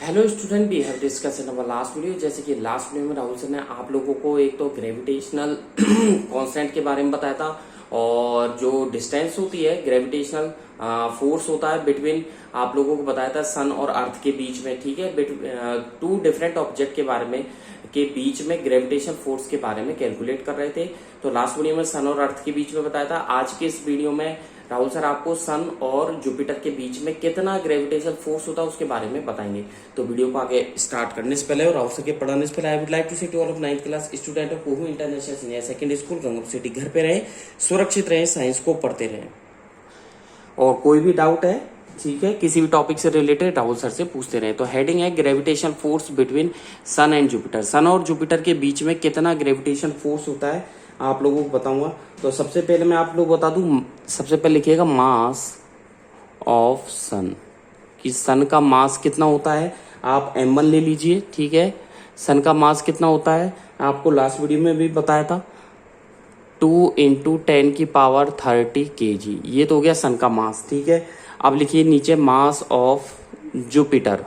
Hello student, we have discuss in our last video. जैसे कि last video में Rahul sir ने आप लोगों को एक तो ग्रेविटेशनल कांस्टेंट के बारे में बताया था और जो डिस्टेंस होती है ग्रेविटेशनल फोर्स होता है बिटवीन, आप लोगों को बताया था सन और अर्थ के बीच में। ठीक है, टू डिफरेंट ऑब्जेक्ट के बारे में के बीच में ग्रेविटेशन फोर्स के बारे में कैलकुलेट कर रहे थे। तो लास्ट वीडियो में सन और अर्थ के बीच में बताया था। आज के इस वीडियो में राहुल सर आपको सन और जुपिटर के बीच में कितना ग्रेविटेशन फोर्स होता है उसके बारे में बताएंगे। तो वीडियो को आगे स्टार्ट करने से पहले और राहुल सर के पढ़ाने से पहले I would like to say to all of 9th class student of Kohu international senior secondary school Gangotri city, घर पे रहे, सुरक्षित रहे, साइंस को पढ़ते रहे। और कोई भी डाउट है, ठीक है, किसी भी टॉपिक से रिलेटेड राहुल सर से पूछते रहे। तो हेडिंग है gravitation force between sun and Jupiter. Sun और जुपिटर के बीच में कितना ग्रेविटेशन फोर्स होता है आप लोगों को बताऊंगा। तो सबसे पहले मैं आप लोग बता दूं, सबसे पहले लिखिएगा मास ऑफ सन, कि सन का मास कितना होता है। आप m1 ले लीजिए, ठीक है। सन का मास कितना होता है आपको लास्ट वीडियो में भी बताया था, 2 × 10⁻30 kg। ये तो हो गया सन का मास, ठीक है। अब लिखिए नीचे मास ऑफ जुपिटर।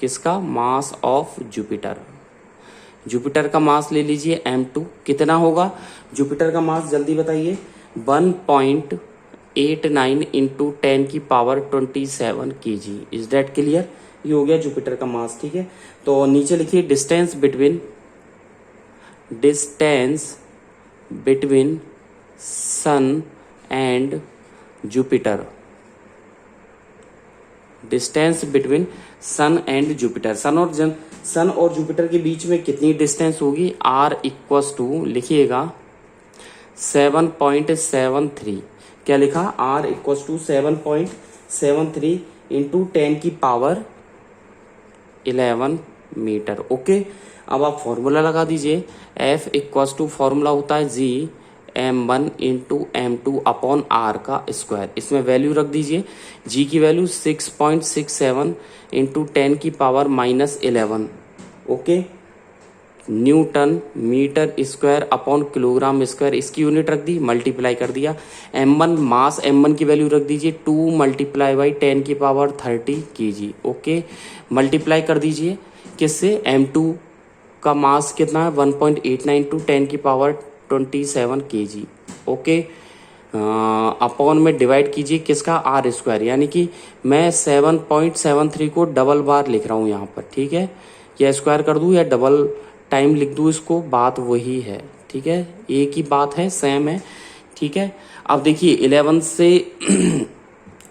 किसका? Mass of Jupiter. जुपिटर का मास ले लीजिए m2। कितना होगा जुपिटर का मास, जल्दी बताइए। 1.89 × 10⁻27 kg। Is that clear? ये हो गया जुपिटर का मास, ठीक है। तो नीचे लिखिए distance between sun and Jupiter. Distance between sun and Jupiter. Sun और जुपिटर के बीच में कितनी डिस्टेंस होगी? R = लिखिएगा 7.73। क्या लिखा? R = 7.73 × 10⁻11 metre. ओके, अब आप फॉर्मूला लगा दीजिए। F = फॉर्मूला होता है Gm1 × m2/r का स्क्वायर। इसमें वैल्यू रख दीजिए। G की value 6.67 × 10⁻11। Okay, newton metre square upon kilogram square, इसकी यूनिट रख दी, मल्टीप्लाई कर दिया। m1 मास, m1 की वैल्यू रख दीजिए 2 × 10⁻30 kg। ओके, मल्टीप्लाई कर दीजिए किससे? m2 का मास कितना है? 1.89 × 10⁻27 kg। ओके, अपॉन में डिवाइड कीजिए किसका? R square. यानी कि मैं 7.73 को डबल बार लिख रहा हूँ यहाँ पर, ठीक है। या स्क्वायर कर दूँ या डबल टाइम लिख दूँ, इसको बात वही है, ठीक है। एक ही बात है, सेम है, ठीक है। अब देखिए 11 से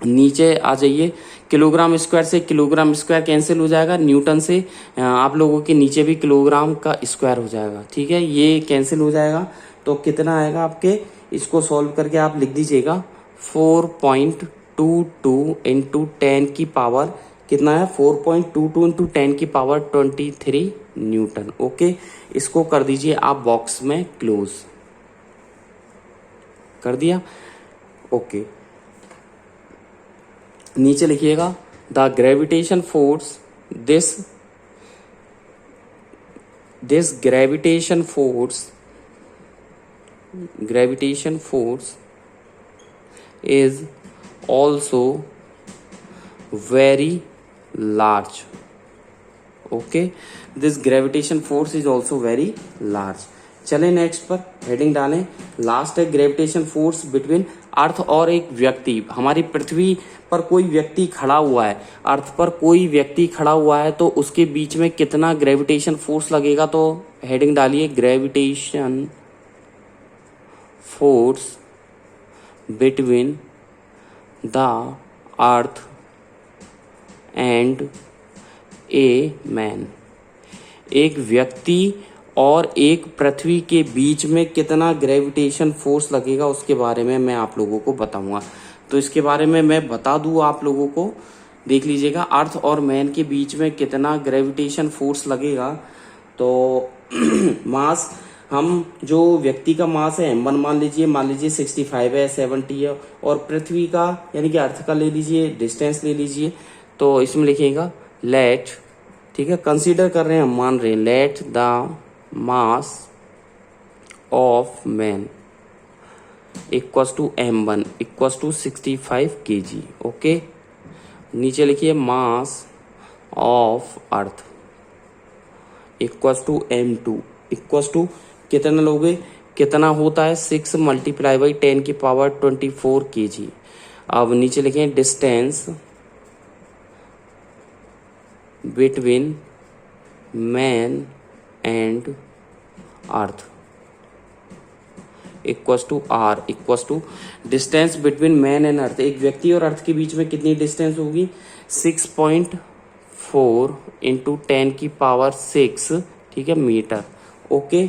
नीचे आ जाइए। किलोग्राम स्क्वायर से किलोग्राम स्क्वायर कैंसिल हो जाएगा। न्यूटन से आप लोगों के नीचे भी किलोग्राम का स्क्वायर हो जाएगा, ठीक है। ये कैंसिल हो जाएगा तो कितना आएगा आपके? इसको सॉल्व करके आप लिख दीजिएगा 4.22 × 10⁻, कितना है? 4.22 × 10⁻23 न्यूटन। ओके, इसको कर दीजिए आप बॉक्स में क्लोज। कर दिया? ओके, नीचे लिखिएगा the gravitation force, this gravitation force is also very large. Okay, this gravitation force is also very large. चले नेक्स्ट पर हेडिंग डालें। लास्ट है ग्रेविटेशन फोर्स बिटवीन अर्थ और एक व्यक्ति। हमारी पृथ्वी पर कोई व्यक्ति खड़ा हुआ है, अर्थ पर कोई व्यक्ति खड़ा हुआ है, तो उसके बीच में कितना ग्रेविटेशन फोर्स लगेगा? तो हेडिंग डालिए gravitation force between the earth and a man. एक व्यक्ति और एक पृथ्वी के बीच में कितना ग्रेविटेशन फोर्स लगेगा उसके बारे में मैं आप लोगों को बताऊंगा। तो इसके बारे में मैं बता दूं आप लोगों को, देख लीजिएगा अर्थ और मैन के बीच में कितना ग्रेविटेशन फोर्स लगेगा। तो मास, हम जो व्यक्ति का मास है m1 मान लीजिए 65 है, 70 है, और पृथ्वी का यानी कि अर्थ का ले लीजिए, डिस्टेंस ले लीजिए। तो इसमें लिखिएगा लेट, ठीक है, कंसीडर कर रहे हैं, हम मान रहे हैं, let the mass of man equals to m1 equals to 65 kg। Okay, नीचे लिखिए mass of earth equals to m2 equals to कितना लोगे, कितना होता है 6 मल्टीप्लाई बाई 10 की पावर 24 kg। अब नीचे लिखें distance between man and earth equals to r equals to distance between man and earth, एक व्यक्ति और अर्थ के बीच में कितनी डिस्टेंस होगी 6.4 इंटू 10 की पावर 6, ठीक है, मीटर। ओके,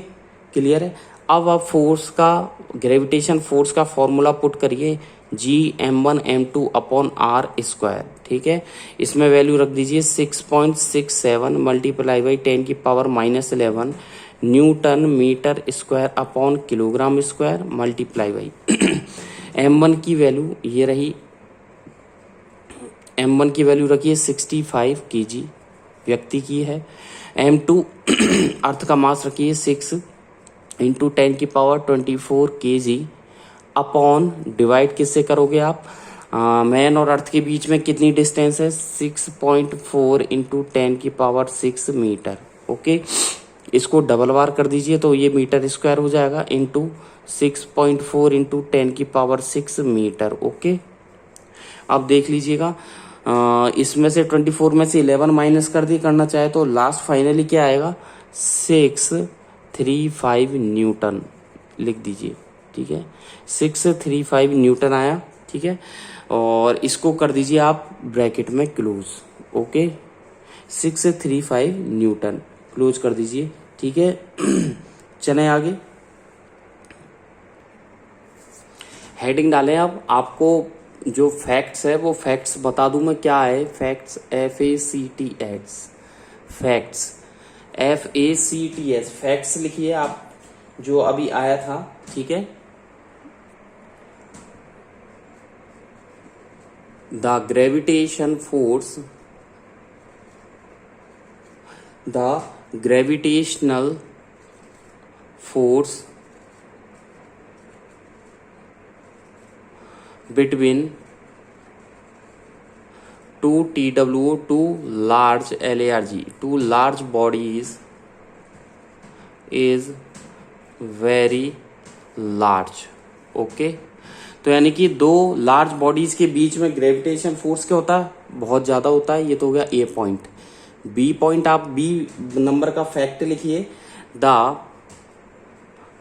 क्लियर है। अब आप फोर्स का, ग्रेविटेशन फोर्स का फॉर्मूला पुट करिए Gm1m2 अपॉन r स्क्वायर, ठीक है। इसमें वैल्यू रख दीजिए 6.67 मल्टीप्लाई बाई 10 की power -11 newton metre square upon kilogram square multiply by m1 की वैल्यू ये रही, m1 की वैल्यू रखिए 65 kg व्यक्ति की है। m2 अर्थ का मास रखिए 6 इंटू 10 की पावर 24 kg अपॉन डिवाइड किससे करोगे आप, मैन और अर्थ के बीच में कितनी डिस्टेंस है 6.4 इंटू 10 की पावर 6 मीटर। ओके, इसको डबल बार कर दीजिए तो ये मीटर स्क्वायर हो जाएगा इंटू 6.4 इंटू 10 की पावर 6 मीटर। ओके, अब देख लीजिएगा, इसमें से 24 में से 11 माइनस कर दी, करना चाहे तो लास्ट फाइनली क्या आएगा 635 न्यूटन लिख दीजिए, ठीक है, 635 न्यूटन आया, ठीक है। और इसको कर दीजिए आप ब्रैकेट में क्लोज। ओके, 635 न्यूटन क्लोज कर दीजिए, ठीक है। चलें आगे, हेडिंग डालें। अब आपको जो फैक्ट्स है वो फैक्ट्स बता दूं मैं, क्या है facts, FACTS, facts FACTS, facts लिखिए आप, जो अभी आया था, ठीक है। The gravitation force, the gravitational force between two TWO, two large LARG, two large bodies is very large। Okay, तो यानी कि दो लार्ज बॉडीज के बीच में ग्रेविटेशन फोर्स क्या होता है, बहुत ज्यादा होता है। ये तो हो गया ए पॉइंट। बी पॉइंट, आप बी नंबर का फैक्ट लिखिए, द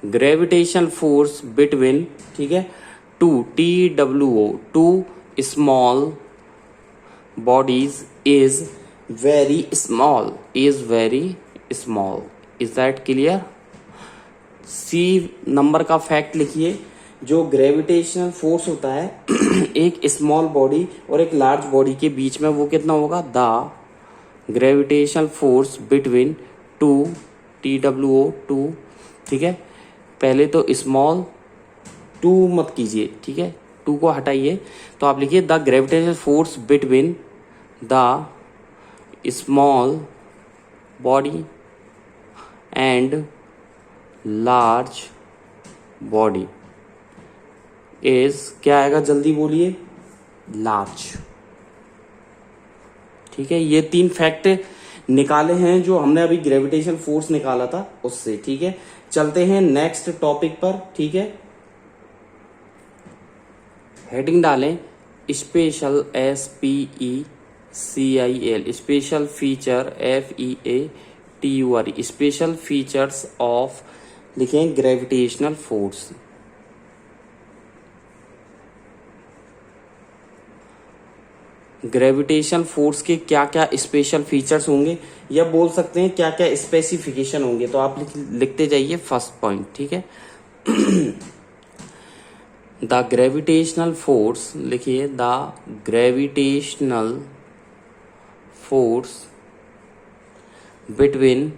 ग्रेविटेशन फोर्स बिटवीन, ठीक है, two TWO, two small bodies is very small, is very small. Is that clear? C number का फैक्ट लिखिए, जो ग्रेविटेशनल फोर्स होता है एक स्मॉल बॉडी और एक लार्ज बॉडी के बीच में, वो कितना होगा, the gravitational force between two TWO, two, ठीक है। पहले तो स्मॉल, टू मत कीजिए, ठीक है, टू को हटाइए, तो आप लिखिए the gravitational force between the small body and large body is, क्या आएगा जल्दी बोलिए, लार्ज। ठीक है, ये तीन फैक्ट निकाले हैं जो हमने अभी ग्रेविटेशन फोर्स निकाला था उससे। ठीक है, चलते हैं नेक्स्ट टॉपिक पर। ठीक है, हेडिंग डालें special, SPECIL, special feature, FEATUR, special features of, लिखें ग्रेविटेशनल फोर्स। ग्रेविटेशन फोर्स के क्या क्या स्पेशल फीचर्स होंगे, या बोल सकते हैं क्या क्या स्पेसिफिकेशन होंगे, तो आप लिखते जाइए फर्स्ट पॉइंट। ठीक है, द ग्रेविटेशनल फोर्स, लिखिए the gravitational force between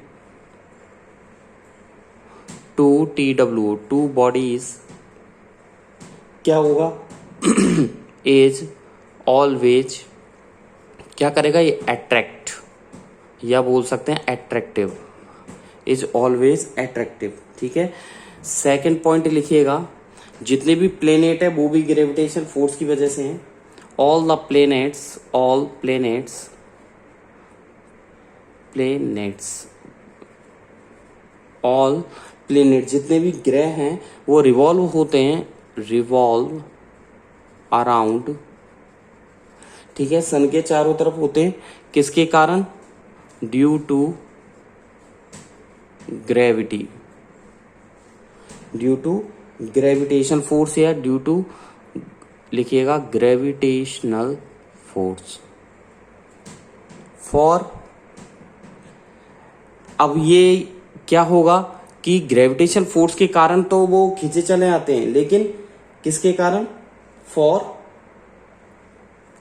two TWO, two bodies, क्या होगा, इज ऑलवेज, क्या करेगा ये, अट्रैक्ट, या बोल सकते हैं अट्रैक्टिव, इज ऑलवेज अट्रैक्टिव। ठीक है, सेकंड पॉइंट लिखिएगा, जितने भी प्लेनेट है वो भी ग्रेविटेशन फोर्स की वजह से हैं। All the planets, all planets planets, all planet, जितने भी ग्रह हैं वो रिवॉल्व होते हैं, रिवॉल्व अराउंड, ठीक है, सन के चारों तरफ होते हैं। किसके कारण? Due to gravity, due to gravitation force या ड्यू टू लिखिएगा ग्रेविटेशनल फोर्स। फॉर, अब ये क्या होगा कि ग्रेविटेशन फोर्स के कारण तो वो खींचे चले आते हैं, लेकिन किसके कारण? फॉर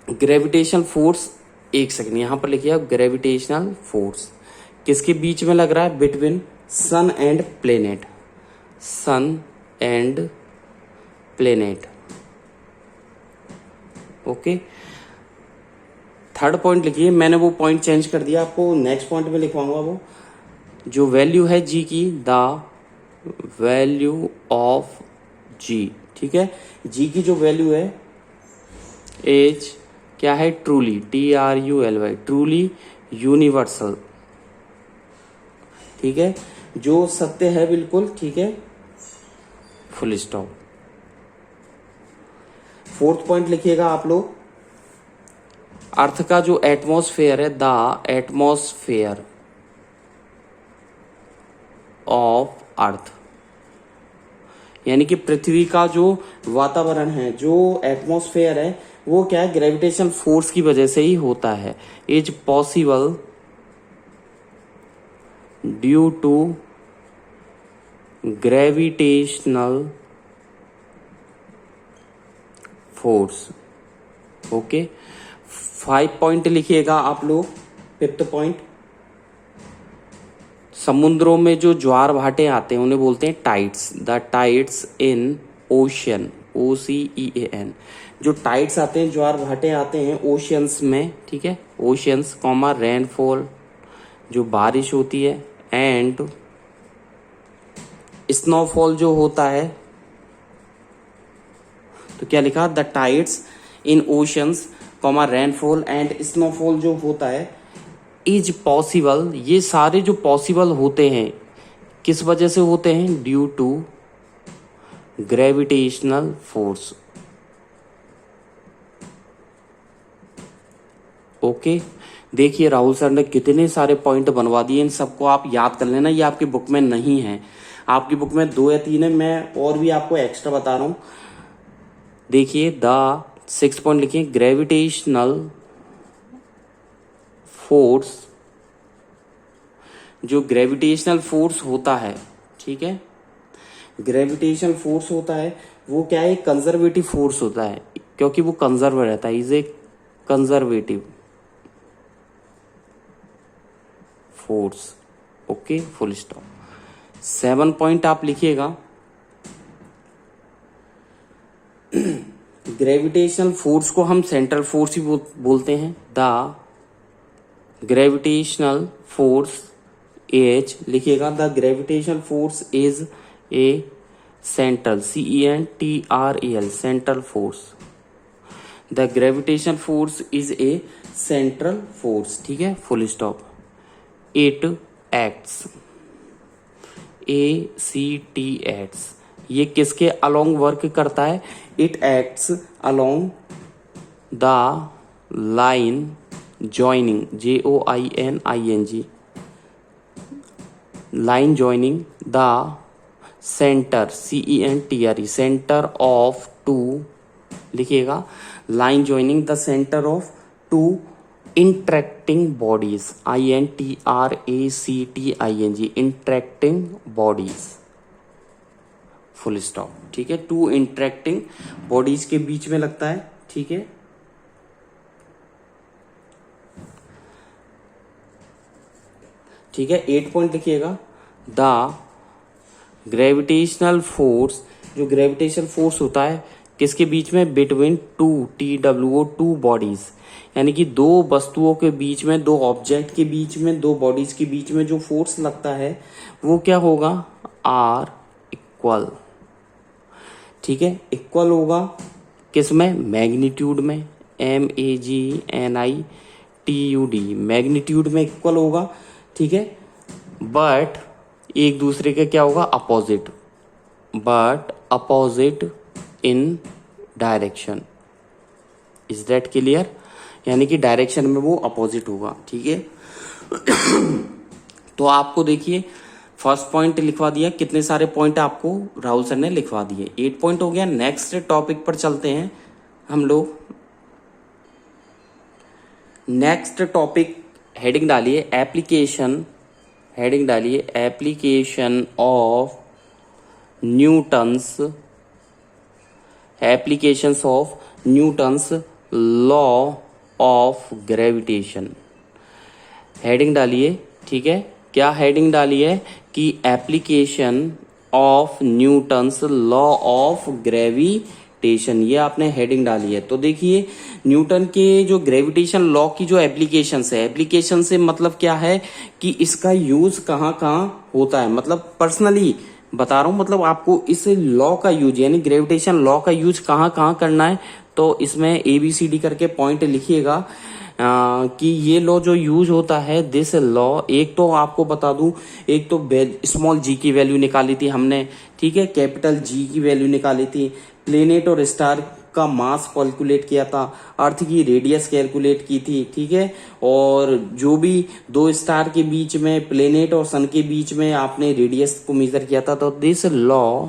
ग्रेविटेशन फोर्स, एक सेकंड यहां पर लिखिए आप, ग्रेविटेशनल फोर्स किसके बीच में लग रहा है? Between sun and planet, sun and planet. Okay, third point लिखिए, मैंने वो पॉइंट चेंज कर दिया, आपको नेक्स्ट पॉइंट में लिखवाऊंगा। वो जो वैल्यू है जी की, द वैल्यू ऑफ जी, ठीक है, जी की जो वैल्यू है एज क्या है? ट्रूली, TRULY, ट्रूली यूनिवर्सल, ठीक है, जो सत्य है बिल्कुल, ठीक है, फुल स्टॉप। फोर्थ पॉइंट लिखिएगा आप लोग, अर्थ का जो एटमॉस्फेयर है, द एटमॉस्फेयर ऑफ अर्थ, यानी कि पृथ्वी का जो वातावरण है, जो एटमॉस्फेयर है, वो क्या है? ग्रेविटेशन फोर्स की वजह से ही होता है। Is possible due to gravitational force. Okay, 5 point लिखिएगा आप लोग। फिफ्थ पॉइंट, समुद्रों में जो ज्वार भाटे आते हैं उन्हें बोलते हैं tides, the tides in ocean, OCEAN, जो टाइड्स आते हैं, ज्वार भाटे आते हैं ओशियंस में, ठीक है, ओशियंस कॉमा रेनफॉल, जो बारिश होती है, एंड स्नोफॉल जो होता है, तो क्या लिखा? The tides in oceans comma rainfall and snowfall जो होता है, इज पॉसिबल, ये सारे जो पॉसिबल होते हैं किस वजह से होते हैं? Due to gravitational force. Okay, देखिए राहुल सर ने कितने सारे पॉइंट बनवा दिए, इन सबको आप याद कर लेना, ये आपकी बुक में नहीं है, आपकी बुक में 2 या 3 है, मैं और भी आपको एक्स्ट्रा बता रहा हूं। देखिए द 6 पॉइंट लिखिए, ग्रेविटेशनल फोर्स, जो ग्रेविटेशनल फोर्स होता है, ठीक है, ग्रेविटेशनल फोर्स होता है, वो क्या है? कंजर्वेटिव फोर्स होता है, क्योंकि वो कंजर्व रहता है, is a conservative force. Okay, full stop. 7 point आप लिखिएगा, ग्रेविटेशनल फोर्स को हम सेंट्रल फोर्स ही बोलते हैं। द ग्रेविटेशनल फोर्स एच लिखिएगा, the gravitational force is a central, CENTRAL, central force, the gravitational force is a central force, ठीक है, full stop. It acts, ACT, ये किसके अलोंग वर्क करता है? It acts along the line joining, JOINING, line joining the centre, CENTRE, centre of two लिखिएगा, line joining the centre of two interacting bodies, INTRACTING, interacting bodies, full stop, ठीक है, 2 interacting bodies के बीच में लगता है, ठीक है। ठीक है, 8 पॉइंट लिखिएगा, द ग्रेविटेशनल फोर्स, जो ग्रेविटेशनल फोर्स होता है किसके बीच में? बिटवीन टू बॉडीज, यानी कि 2 वस्तुओं के बीच में, 2 ऑब्जेक्ट के बीच में, 2 बॉडीज के बीच में जो फोर्स लगता है वो क्या होगा? आर इक्वल, ठीक है, इक्वल होगा किस में? मैग्नीट्यूड में, MAGNITUD, मैग्नीट्यूड में इक्वल होगा, ठीक है, बट एक दूसरे के क्या होगा, opposite, but opposite in direction. Is that clear? यानी कि डायरेक्शन में वो अपोजिट होगा। ठीक है, तो आपको देखिए फर्स्ट पॉइंट लिखवा दिया, कितने सारे पॉइंट आपको राहुल सर ने लिखवा दिए, 8 पॉइंट हो गया। नेक्स्ट टॉपिक पर चलते हैं हम लोग। नेक्स्ट टॉपिक हेडिंग डालिए एप्लीकेशन, हेडिंग डालिए application of Newton's, applications of Newton's law of gravitation. Heading डालिए, ठीक है, क्या हेडिंग डालिए कि application of Newton's law of gravitation, ये आपने हेडिंग डाली है। तो देखिए न्यूटन के जो ग्रेविटेशन लॉ की जो एप्लीकेशन है, एप्लीकेशन से मतलब क्या है कि इसका यूज कहाँ कहाँ होता है, मतलब पर्सनली बता रहा हूं, मतलब आपको इस लॉ का यूज यानी ग्रेविटेशन लॉ का यूज कहाँ कहाँ करना है। तो इसमें ABCD करके पॉइंट लिखिएगा कि ये लॉ जो यूज होता है, दिस लॉ, एक तो आपको बता दूं, एक तो स्मॉल g की वैल्यू निकाली थी हमने, ठीक है, कैपिटल G की वैल्यू निकाली थी, प्लेनेट और स्टार का मास कैलकुलेट किया था, अर्थ की रेडियस कैलकुलेट की थी, ठीक है, और जो भी दो स्टार के बीच में, प्लेनेट और सन के बीच में आपने रेडियस को मेजर किया था। तो दिस लॉ,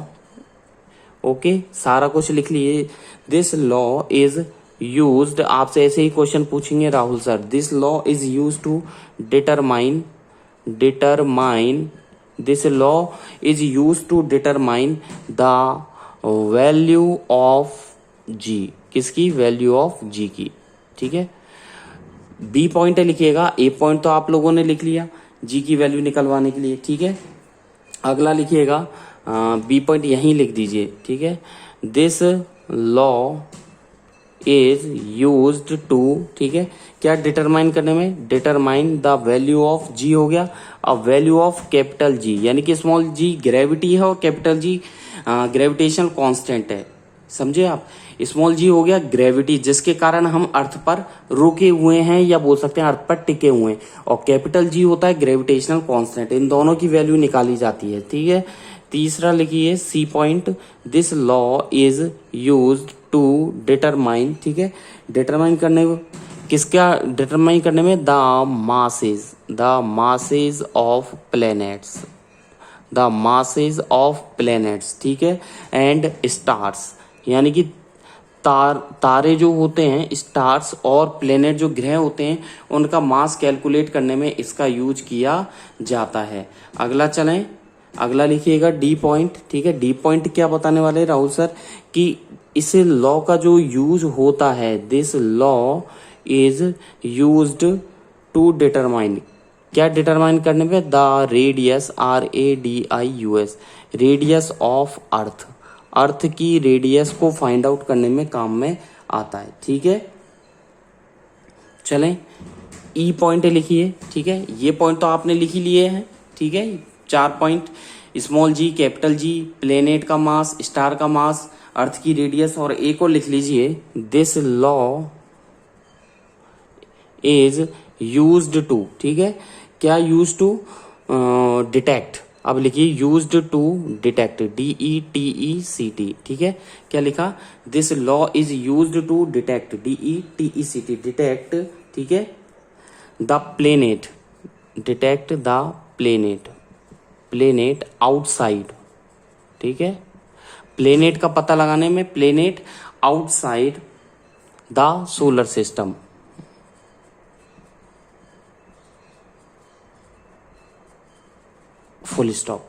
ओके, सारा कुछ लिख लिए। दिस लॉ इज यूज्ड, आपसे ऐसे ही क्वेश्चन पूछेंगे Rahul sir, this law is used to determine, this law is used to determine the value of G, किसकी, वैल्यू ऑफ जी की, ठीक है। बी पॉइंट लिखिएगा, ए पॉइंट तो आप लोगों ने लिख लिया जी की वैल्यू निकलवाने के लिए, ठीक है। अगला लिखिएगा बी पॉइंट यहीं लिख दीजिए, ठीक है। This law is used to, ठीक है, क्या डिटरमाइन करने में, determine the value of G हो गया। अब वैल्यू ऑफ कैपिटल जी यानी कि स्मॉल जी ग्रेविटी है और कैपिटल जी ग्रेविटेशनल कांस्टेंट है, समझे आप। स्मॉल जी हो गया ग्रेविटी, जिसके कारण हम अर्थ पर रुके हुए हैं या बोल सकते हैं अर्थ पर टिके हुए हैं, और कैपिटल जी होता है ग्रेविटेशनल कांस्टेंट। इन दोनों की वैल्यू निकाली जाती है, ठीक है। तीसरा लिखिए C point, this law is used to determine, ठीक है, डिटरमाइन करने, किसका डिटरमाइन करने में, the masses of planets, the masses of planets, ठीक है, एंड स्टार्स, यानी कि तारे जो होते हैं, स्टार्स और प्लेनेट जो ग्रह होते हैं, उनका मास कैलकुलेट करने में इसका यूज किया जाता है। अगला चलें, अगला लिखिएगा डी पॉइंट, ठीक है। डी पॉइंट क्या बताने वाले राहुल सर कि इस लॉ का जो यूज होता है, this law is used to determine, क्या डिटरमाइन करने पे, the radius RADIUS, radius of earth, earth की रेडियस को फाइंड आउट करने में काम में आता है, ठीक है। चलें ई पॉइंट लिखिए, ठीक है, ये पॉइंट तो आपने लिख ही लिए हैं, ठीक है। 4 पॉइंट, स्मॉल जी, कैपिटल जी, प्लेनेट का मास, स्टार का मास, अर्थ की रेडियस, और एक और लिख लीजिए, this law is used to, ठीक है, क्या यूज टू डिटेक्ट, अब लिखिए यूज्ड टू डिटेक्ट, DETECT, ठीक है। क्या लिखा, this law is used to detect, DETECT, detect, ठीक है, the planet, detect the planet outside, ठीक है, प्लेनेट का पता लगाने में, planet outside the solar system, full stop.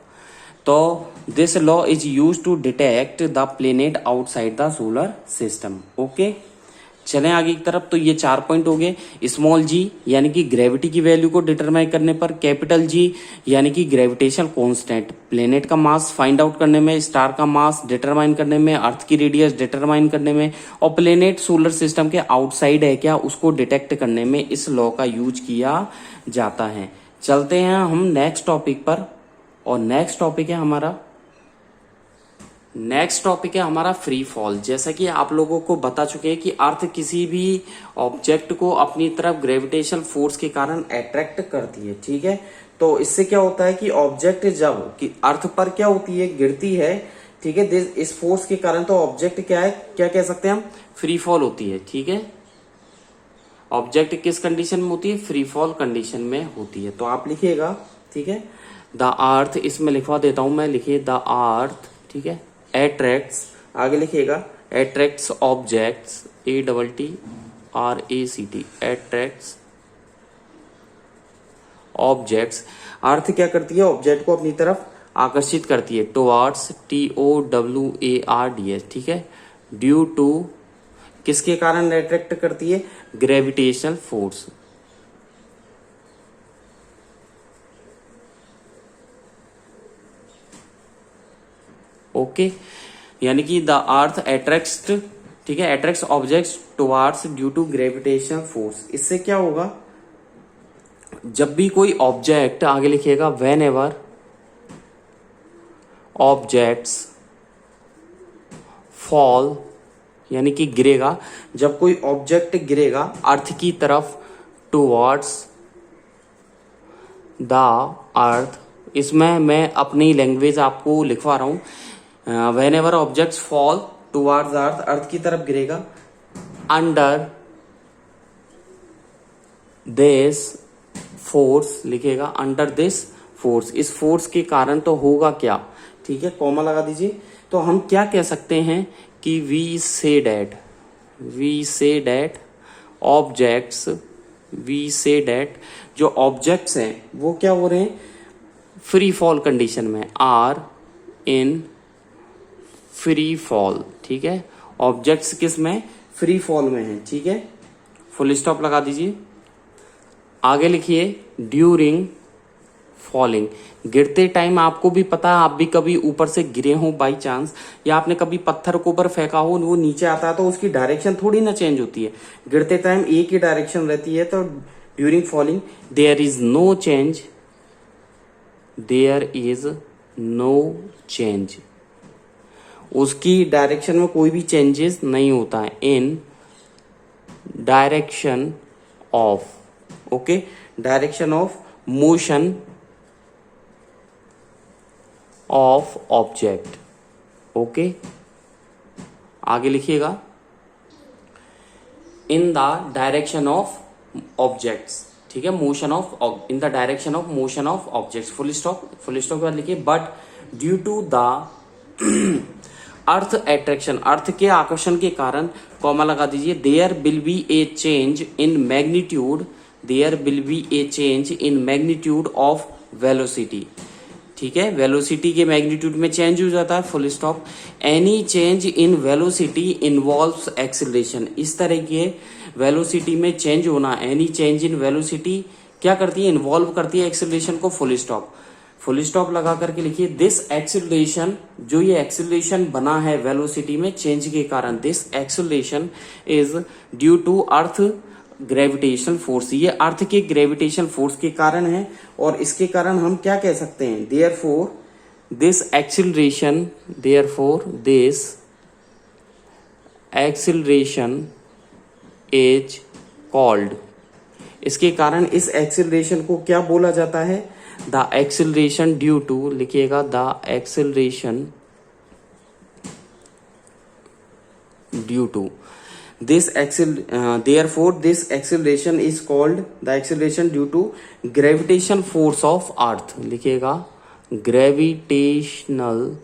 तो this law is use to detect the planet outside the solar system, okay. चलें आगे की तरफ। तो ये 4 पॉइंट हो गए। स्मॉल जी यानी कि ग्रेविटी की वैल्यू को डिटरमाइन करने पर, कैपिटल जी यानी कि ग्रेविटेशनल कांस्टेंट, प्लेनेट का मास फाइंड आउट करने में, स्टार का मास डिटरमाइन करने में, अर्थ की रेडियस डिटरमाइन करने में, और प्लेनेट सोलर सिस्टम के आउटसाइड है क्या उसको डिटेक्ट करने में इस लॉ का यूज किया जाता है। चलते हैं हम नेक्स्ट टॉपिक पर, और नेक्स्ट टॉपिक है हमारा नेक्स्ट टॉपिक है हमारा फ्री फॉल। जैसा कि आप लोगों को बता चुके हैं कि अर्थ किसी भी ऑब्जेक्ट को अपनी तरफ ग्रेविटेशनल फोर्स के कारण अट्रैक्ट करती है, ठीक है। तो इससे क्या होता है कि ऑब्जेक्ट जब कि अर्थ पर क्या होती है, गिरती है, ठीक है, इस फोर्स के कारण तो ऑब्जेक्ट क्या है, क्या कह सकते हैं हम, फ्री फॉल होती है, ठीक है। ऑब्जेक्ट किस कंडीशन में होती है, फ्री फॉल कंडीशन में होती है। तो आप लिखिएगा, ठीक है, द अर्थ, इसमें लिखवा देता हूं मैं, लिखिए द अर्थ, ठीक है, एट्रैक्ट्स, आगे लिखिएगा attracts objects, ATTRACT, attracts objects. Earth क्या करती है, ऑब्जेक्ट को अपनी तरफ आकर्षित करती है, टुवर्ड्स, TOWARDS, ठीक है, ड्यू टू, किसके कारण अट्रैक्ट करती है, ग्रेविटेशनल फोर्स। ओके, यानी कि द अर्थ अट्रैक्ट्स, ठीक है, attracts objects towards due to gravitational force. इससे क्या होगा, जब भी कोई ऑब्जेक्ट, आगे लिखिएगा वेन एवर ऑब्जेक्ट्स फॉल, यानी कि गिरेगा, जब कोई ऑब्जेक्ट गिरेगा अर्थ की तरफ, टुवर्ड्स द अर्थ, इसमें मैं अपनी लैंग्वेज आपको लिखवा रहा हूं, whenever objects fall towards earth, earth की तरफ गिरेगा, अंडर दिस फोर्स, लिखेगा अंडर दिस फोर्स, इस फोर्स के कारण तो होगा क्या, ठीक है, कॉमा लगा दीजिए। तो हम क्या कह सकते हैं कि we say that objects, we say that जो ऑब्जेक्ट्स हैं वो क्या हो रहे हैं, फ्री फॉल कंडीशन में, आर इन फ्री फॉल, ठीक है, ऑब्जेक्ट्स किस में, फ्री फॉल में है, ठीक है, फुल स्टॉप लगा दीजिए। आगे लिखिए ड्यूरिंग फॉलिंग, गिरते टाइम आपको भी पता है, आप भी कभी ऊपर से गिरे हो बाई चांस, या आपने कभी पत्थर को ऊपर फेंका हो, वो नीचे आता है तो उसकी डायरेक्शन थोड़ी ना चेंज होती है, गिरते टाइम एक ही डायरेक्शन रहती है। तो during falling there is no change, there is no change, उसकी डायरेक्शन में कोई भी चेंजेस नहीं होता है, in direction of, okay, direction of motion of object, okay. आगे लिखिएगा in the direction of objects, ठीक है, motion of, in the direction of motion of objects, full stop, full stop के बाद लिखिए but due to the earth attraction, earth के आकर्षण के कारण, कॉमा लगा दीजिए, there will be a change in magnitude, there will be a change in magnitude of velocity, ठीक है, वेलोसिटी के मैग्नीट्यूड में चेंज हो जाता है, full stop, any change in velocity involves acceleration, इस तरह के वेलोसिटी में चेंज होना, एनी चेंज इन वेलोसिटी क्या करती है, इन्वॉल्व करती है एक्सीलरेशन को, फुल स्टॉप, फुल स्टॉप लगा करके लिखिए दिस एक्सीलरेशन, जो ये एक्सीलरेशन बना है वेलोसिटी में चेंज के कारण, this acceleration is due to earth gravitational force, ये अर्थ के ग्रेविटेशनल फोर्स के कारण है, और इसके कारण हम क्या कह सकते हैं, therefore this acceleration, therefore this acceleration is called, इसके कारण इस एक्सीलरेशन को क्या बोला जाता है, द एक्सीलरेशन ड्यू टू, लिखिएगा the acceleration due to this therefore this acceleration is called the acceleration due to gravitational force of earth, लिखिएगा gravitational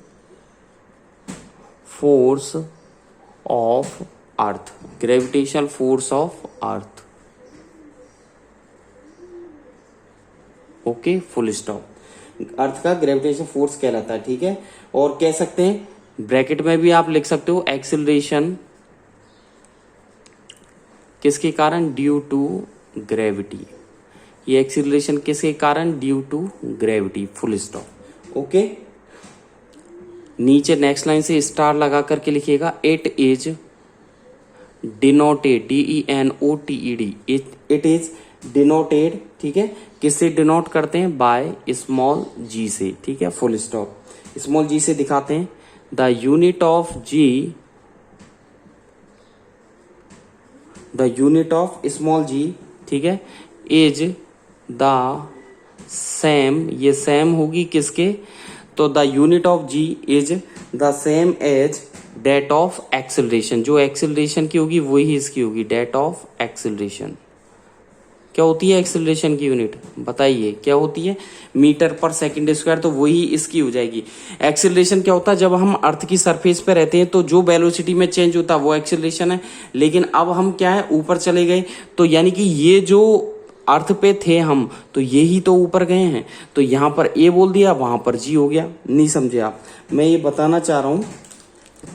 force of earth, gravitational force of earth, okay, full stop, earth का gravitation force कहलाता है, ठीक है। और कह सकते हैं ब्रैकेट में भी आप लिख सकते हो एक्सीलरेशन किसके कारण, ड्यू टू ग्रेविटी, ये एक्सीलरेशन किसके कारण, due to gravity, full stop, okay. नीचे नेक्स्ट लाइन से स्टार लगा करके लिखिएगा it is denoted, DENOTED, it is denoted, ठीक है, किससे डिनोट करते हैं, बाय स्मॉल जी से, ठीक है, फुल स्टॉप, स्मॉल जी से दिखाते हैं, the unit of g, the unit of small g, ठीक है, इज द सेम, ये सेम होगी किसके, तो the unit of g is the same as that of acceleration, जो एक्सेलरेशन की होगी वही इसकी होगी, डेट ऑफ एक्सेलरेशन। क्या होती है एक्सेलरेशन की यूनिट, बताइए क्या होती है, मीटर पर सेकंड स्क्वायर, तो वही इसकी हो जाएगी। एक्सेलरेशन क्या होता है, जब हम अर्थ की सरफेस पे रहते हैं तो जो वेलोसिटी में चेंज होता है वो एक्सेलरेशन है, लेकिन अब हम क्या है ऊपर चले गए, तो यानी कि ये जो अर्थ पे थे हम, तो यही तो ऊपर गए हैं, तो यहां पर ए बोल दिया, वहां पर जी हो गया। नहीं समझे आप, मैं ये बताना चाह रहा हूं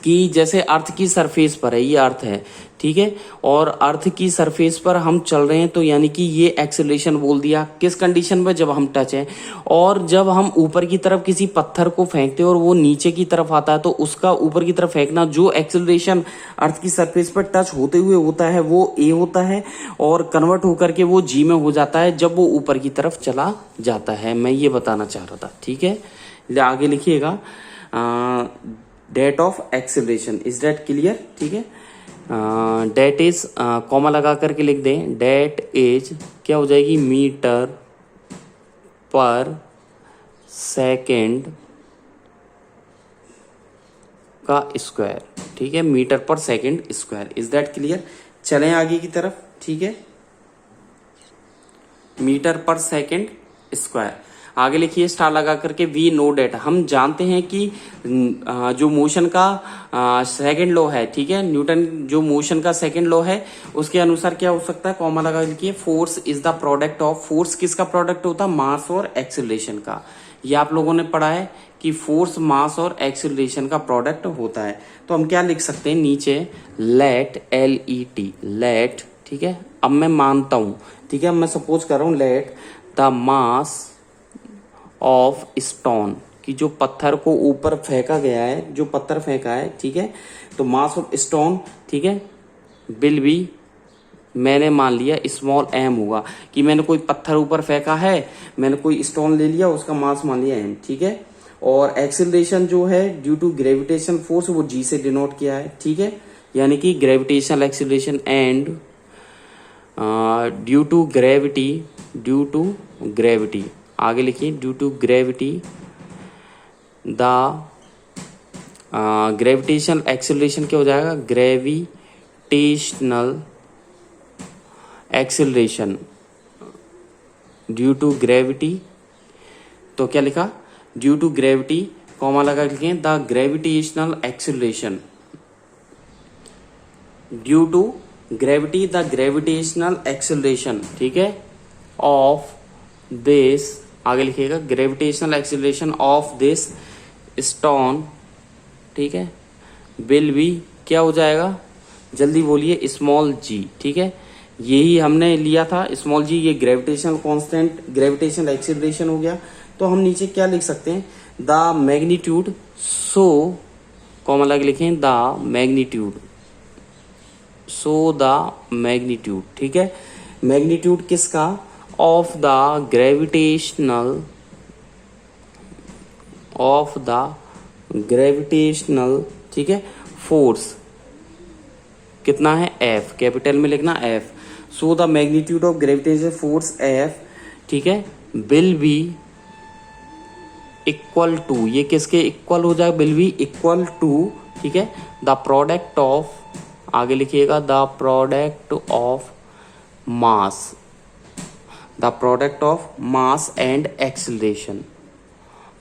कि जैसे अर्थ की सरफेस पर है, ये अर्थ है, ठीक है, और अर्थ की सरफेस पर हम चल रहे हैं, तो यानी कि ये एक्सेलरेशन बोल दिया। किस कंडीशन में, जब हम टच है, और जब हम ऊपर की तरफ किसी पत्थर को फेंकते हैं और वो नीचे की तरफ आता है, तो उसका ऊपर की तरफ फेंकना, जो एक्सेलरेशन अर्थ की सरफेस पर टच होते हुए होता है वो ए होता है, और कन्वर्ट होकर के वो जी में हो जाता है जब वो ऊपर की तरफ चला जाता है। मैं ये बताना चाह रहा था, ठीक है। आगे लिखिएगा, that of acceleration, is that clear, ठीक है। डेट इज, कॉमा लगा करके लिख दें, डेट इज क्या हो जाएगी, मीटर पर सेकेंड का स्क्वायर, ठीक है, मीटर पर second square, is that clear. चलें आगे की तरफ, ठीक है, मीटर पर सेकेंड स्क्वायर। आगे लिखिए स्टार लगा करके, वी नो डेट, हम जानते हैं कि जो मोशन का सेकंड लॉ है, ठीक है, न्यूटन जो मोशन का सेकंड लॉ है उसके अनुसार क्या हो सकता है, कॉमा लगा लिखिए, force is the product of, force किसका प्रोडक्ट होता है, मास और एक्सेलरेशन का। ये आप लोगों ने पढ़ा है कि फोर्स मास और एक्सेलरेशन का प्रोडक्ट होता है। तो हम क्या लिख सकते हैं नीचे, लेट, LET, लेट, ठीक है। अब मैं मानता हूं, ठीक है, मैं सपोज कर रहा हूं, late the mass of stone, कि जो पत्थर को ऊपर फेंका गया है, जो पत्थर फेंका है, ठीक है, तो मास ऑफ स्टोन, ठीक है, विल बी, मैंने मान लिया स्मॉल m होगा, कि मैंने कोई पत्थर ऊपर फेंका है, मैंने कोई स्टोन ले लिया, उसका मास मान लिया m, ठीक है। और एक्सेलरेशन जो है ड्यू टू ग्रेविटेशन फोर्स, वो g से डिनोट किया है, ठीक है, यानी कि gravitational acceleration and due to gravity, due to gravity, आगे लिखिए, due to gravity the gravitational acceleration क्या हो जाएगा, gravitational acceleration due to gravity, तो क्या लिखा, ड्यू टू ग्रेविटी, कॉमा लगा लिखे, the gravitational acceleration due to gravity, the gravitational acceleration, ठीक है, ऑफ दिस, आगे लिखिएगा, gravitational acceleration of this stone, ठीक है, विल बी, क्या हो जाएगा, जल्दी बोलिए, स्मॉल g, ठीक है, यही हमने लिया था स्मॉल g, ये ग्रेविटेशनल कांस्टेंट, ग्रेविटेशनल एक्सेलरेशन हो गया। तो हम नीचे क्या लिख सकते हैं, द मैग्नीट्यूड, सो कॉमा लगा लिखें, the magnitude, so the magnitude, ठीक है, मैग्नीट्यूड किसका, of the gravitational, of the gravitational, ठीक है, फोर्स कितना है, F, कैपिटल में लिखना F, so the magnitude of gravitational force F, ठीक है, विल बी इक्वल टू, ये किसके इक्वल हो जाए, विल बी इक्वल टू, ठीक है, द प्रोडक्ट ऑफ, आगे लिखिएगा, the product of mass, the product of mass and acceleration,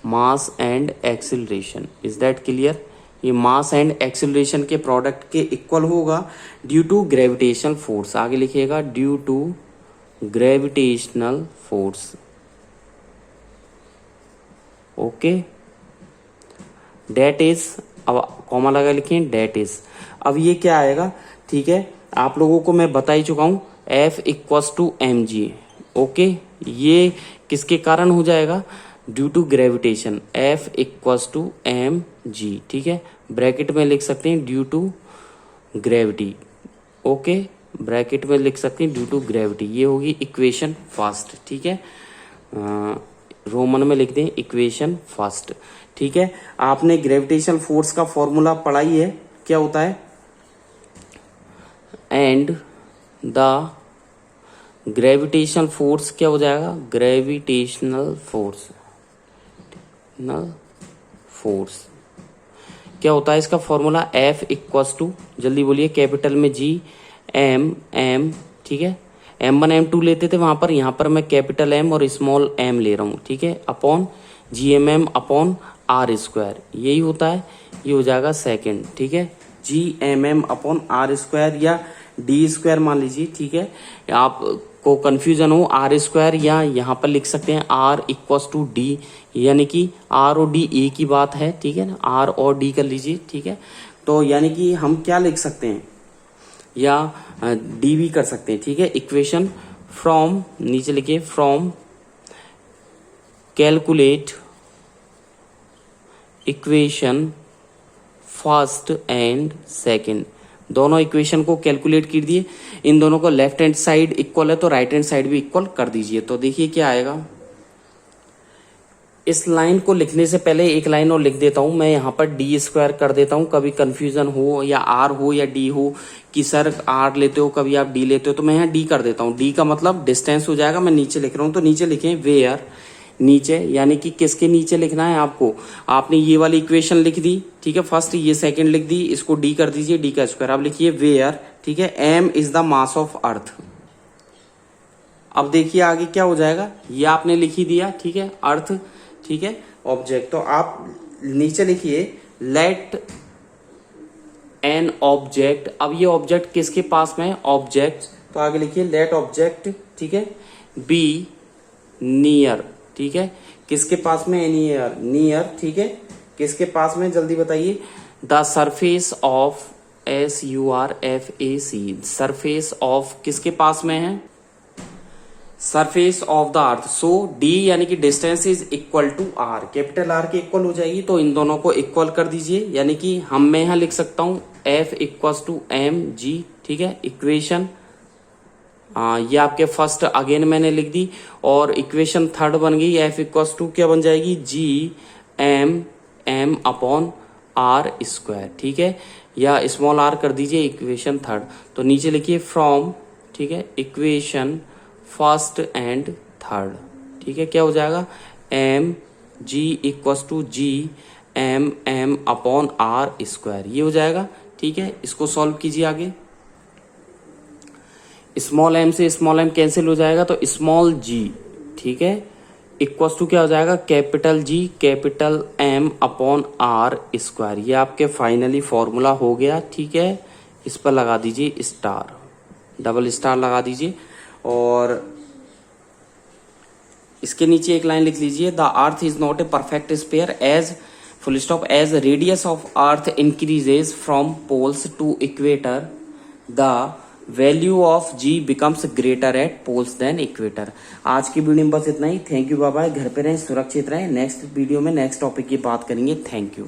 mass and acceleration, is that clear. ये मास एंड एक्सेलरेशन के प्रोडक्ट के इक्वल होगा ड्यू टू ग्रेविटेशनल फोर्स, आगे लिखिएगा, due to gravitational force, okay, that is, अब comma लगा लिखिए, date is, अब ये क्या आएगा, ठीक है, आप लोगों को मैं बता ही चुका हूं, F equals to mg, okay, ये किसके कारण हो जाएगा, due to gravitation, F equals to mg, ठीक है, ब्रैकेट में लिख सकते हैं due to gravity, okay, bracket में लिख सकते हैं ड्यू टू ग्रेविटी, ये होगी इक्वेशन फर्स्ट, ठीक है, रोमन में लिख दें इक्वेशन फर्स्ट, ठीक है, आपने ग्रेविटेशनल फोर्स का फॉर्मूला पढ़ा ही है, क्या होता है, एंड द ग्रेविटेशनल फोर्स क्या हो जाएगा, ग्रेविटेशनल फोर्स क्या होता है इसका फॉर्मूला, F इक्वल्स टू, जल्दी बोलिए, कैपिटल में G M, ठीक है, M1 M2 लेते थे वहां पर, यहाँ पर मैं कैपिटल M और स्मॉल m ले रहा हूँ, ठीक है, अपॉन GMM अपॉन R², यही होता है, ये हो जाएगा सेकंड, ठीक है, GMM अपॉन R² या D² मान लीजिए, ठीक है, आपको कंफ्यूजन हो R² या यहाँ पर लिख सकते हैं R इक्वल्स टू D, यानी कि R और D एक ही बात है, ठीक है ना, R और D कर लीजिए, ठीक है, तो यानी कि हम क्या लिख सकते हैं, या D भी कर सकते हैं, ठीक है, इक्वेशन फ्रॉम, नीचे लिखिए, from calculate equation first and second, दोनों इक्वेशन को कैलकुलेट कर दिए, इन दोनों को लेफ्ट हैंड साइड इक्वल है तो राइट हैंड साइड भी इक्वल कर दीजिए, तो देखिए क्या आएगा। इस लाइन को लिखने से पहले एक लाइन और लिख देता हूं मैं, यहाँ पर D² कर देता हूं, कभी कंफ्यूजन हो या R हो या D हो कि सर R लेते हो कभी आप D लेते हो, तो मैं यहाँ D कर देता हूँ, D का मतलब डिस्टेंस हो जाएगा, मैं नीचे लिख रहा हूँ, तो नीचे लिखें वेयर, नीचे यानी कि किसके नीचे लिखना है आपको, आपने ये वाली इक्वेशन लिख दी, ठीक है, फर्स्ट, ये सेकंड लिख दी, इसको D कर दीजिए, D का स्क्वायर, आप लिखिए वेयर, ठीक है, M is the mass of अर्थ। अब देखिए आगे क्या हो जाएगा, ये आपने लिख ही दिया, ठीक है, अर्थ, ठीक है, ऑब्जेक्ट, तो आप नीचे लिखिए लेट एन ऑब्जेक्ट, अब ये ऑब्जेक्ट किसके पास में है, ऑब्जेक्ट, तो आगे लिखिए लेट ऑब्जेक्ट, ठीक है, बी नियर, ठीक है, किसके पास में, नियर, ठीक है, किसके पास में, जल्दी बताइए, the surface of SURFAC, surface of किसके पास में है, surface of the earth, so D यानी कि distance is equal to R, capital R के इक्वल हो जाएगी, तो इन दोनों को इक्वल कर दीजिए, यानी कि मैं यहां लिख सकता हूं F इक्वल्स टू mg, ठीक है, इक्वेशन, ये आपके फर्स्ट अगेन मैंने लिख दी, और इक्वेशन थर्ड बन गई, F इक्वल्स टू क्या बन जाएगी, GM अपॉन R², ठीक है, या स्मॉल r कर दीजिए, इक्वेशन थर्ड, तो नीचे लिखिए फ्रॉम, ठीक है, इक्वेशन फर्स्ट एंड थर्ड, ठीक है, क्या हो जाएगा, mg equals to GM upon R², ये हो जाएगा, ठीक है, इसको सॉल्व कीजिए आगे, स्मॉल m से स्मॉल m कैंसिल हो जाएगा, तो स्मॉल g, ठीक है, इक्वल्स टू क्या हो जाएगा, capital G capital M upon R², ये आपके फाइनली फॉर्मूला हो गया, ठीक है, इस पर लगा दीजिए स्टार, डबल स्टार लगा दीजिए, और इसके नीचे एक लाइन लिख लीजिए, the earth is not a perfect sphere as full stop as radius of earth increases from poles to equator, the value of G becomes greater at poles than equator. आज की वीडियो में बस इतना ही, thank you, bye bye, घर पे रहें, सुरक्षित रहें, नेक्स्ट वीडियो में नेक्स्ट टॉपिक की बात करेंगे, थैंक यू।